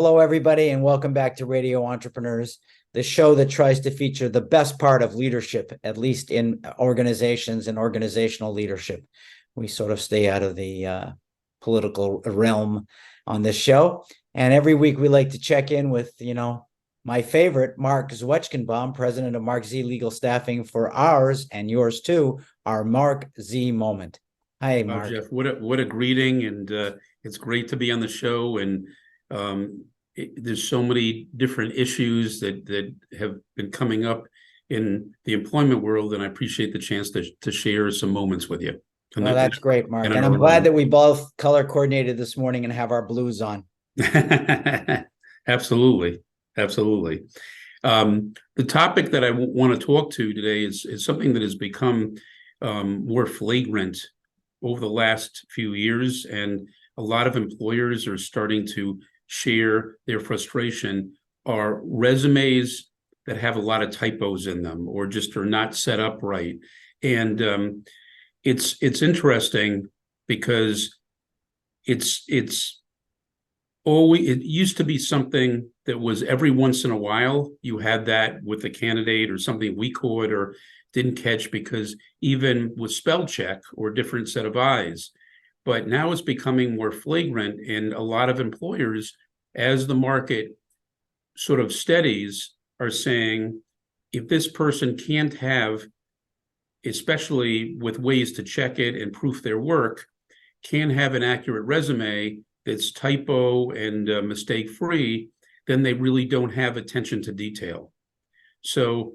Hello, everybody, and welcome back to Radio Entrepreneurs, the show that tries to feature the best part of leadership, at least in organizations and organizational leadership. We sort of stay out of the political realm on this show. And every week we like to check in with, my favorite, Marc Zwetschgenbaum, president of Marc Z Legal Staffing, for ours and yours too, our Marc Z moment. Hi, Marc. Jeff, what a greeting, and it's great to be on the show. And there's so many different issues that have been coming up in the employment world, and I appreciate the chance to share some moments with you. Well, that's great, Marc. And I'm glad that we both color coordinated this morning and have our blues on. Absolutely. The topic that I want to talk to today is something that has become more flagrant over the last few years, and a lot of employers are starting to share their frustration, are resumes that have a lot of typos in them or just are not set up right. And it's interesting because it used to be something that was every once in a while you had that with a candidate, or something we caught or didn't catch because even with spell check or different set of eyes. But now it's becoming more flagrant, and a lot of employers, as the market sort of steadies, are saying, if this person can't have, especially with ways to check it and proof their work, can't have an accurate resume that's typo and mistake-free, then they really don't have attention to detail. So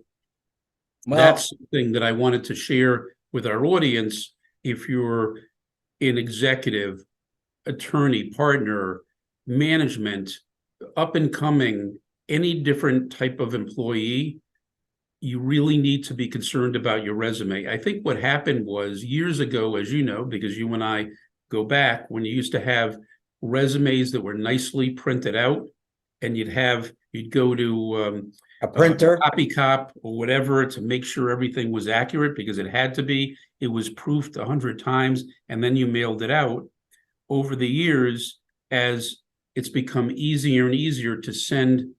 that's something that I wanted to share with our audience. If you're an executive, attorney, partner, management, up and coming, any different type of employee, you really need to be concerned about your resume. I think what happened was years ago, as you know, because you and I go back, when you used to have resumes that were nicely printed out, and you'd go to a printer, copy cop or whatever, to make sure everything was accurate, because it had to be. It was proofed 100 times, and then you mailed it out. Over the years, as it's become easier and easier to send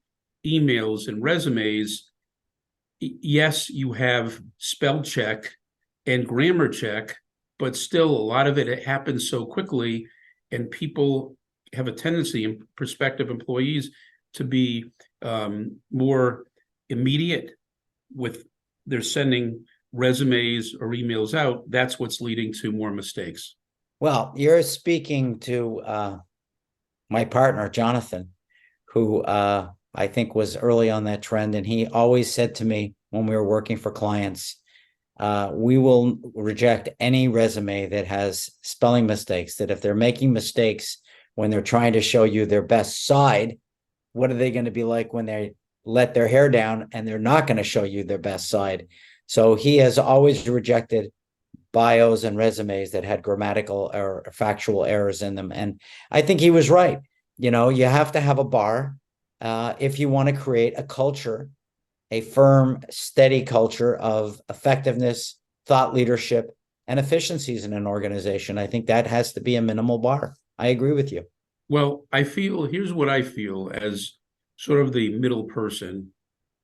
emails and resumes, yes, you have spell check and grammar check, but still a lot of it happens so quickly, and people have a tendency, in prospective employees, to be more immediate with their sending resumes or emails out. That's what's leading to more mistakes. Well, you're speaking to my partner, Jonathan, who I think was early on that trend. And he always said to me when we were working for clients, we will reject any resume that has spelling mistakes, that if they're making mistakes when they're trying to show you their best side, what are they going to be like when they let their hair down and they're not going to show you their best side? So he has always rejected bios and resumes that had grammatical or factual errors in them. And I think he was right. You have to have a bar if you want to create a culture, a firm, steady culture of effectiveness, thought leadership, and efficiencies in an organization. I think that has to be a minimal bar. I agree with you. Well, here's what I feel as sort of the middle person.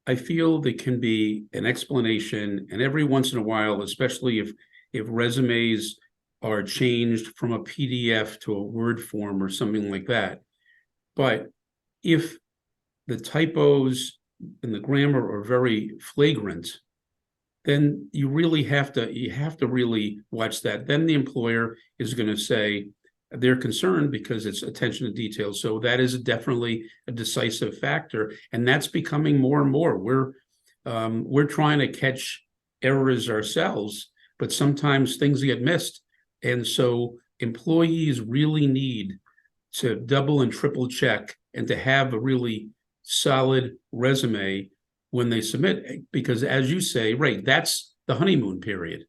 I feel there can be an explanation, and every once in a while, especially if resumes are changed from a PDF to a Word form or something like that. But if the typos and the grammar are very flagrant, then you have to really watch that. Then the employer is going to say they're concerned because it's attention to detail. So that is definitely a decisive factor, and that's becoming more and more. We're trying to catch errors ourselves, but sometimes things get missed, and so employees really need to double and triple check and to have a really solid resume when they submit, because as you say, right, that's the honeymoon period,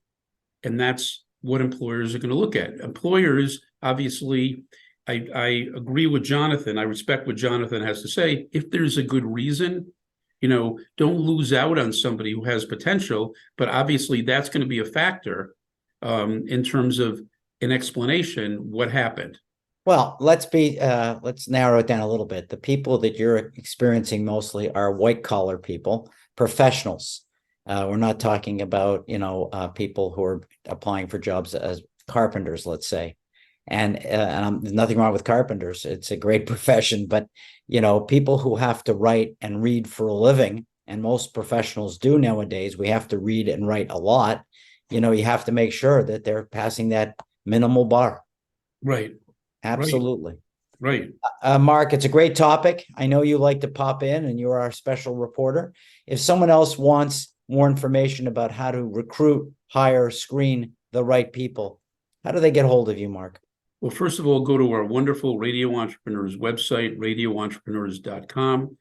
and that's what employers are going to look at. Employers, obviously, I agree with Jonathan. I respect what Jonathan has to say. If there's a good reason, don't lose out on somebody who has potential, but obviously that's going to be a factor in terms of an explanation, what happened. Well, let's narrow it down a little bit. The people that you're experiencing mostly are white collar people, professionals. We're not talking about, people who are applying for jobs as carpenters, let's say. And there's nothing wrong with carpenters. It's a great profession, but people who have to write and read for a living, and most professionals do nowadays, we have to read and write a lot. You have to make sure that they're passing that minimal bar. Right. Absolutely. Right. Marc, it's a great topic. I know you like to pop in and you're our special reporter. If someone else wants more information about how to recruit, hire, screen the right people, how do they get hold of you, Marc? Well, first of all, go to our wonderful Radio Entrepreneurs website, radioentrepreneurs.com.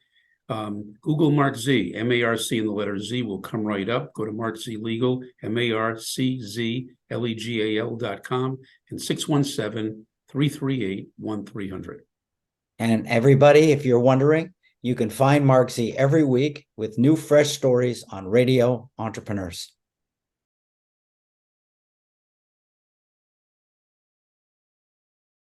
Google Marc Z, M-A-R-C, and the letter Z will come right up. Go to Marc Z Legal, MARCZLEGAL.com, and 617-338-1300. And everybody, if you're wondering, you can find Marc Z every week with new fresh stories on Radio Entrepreneurs.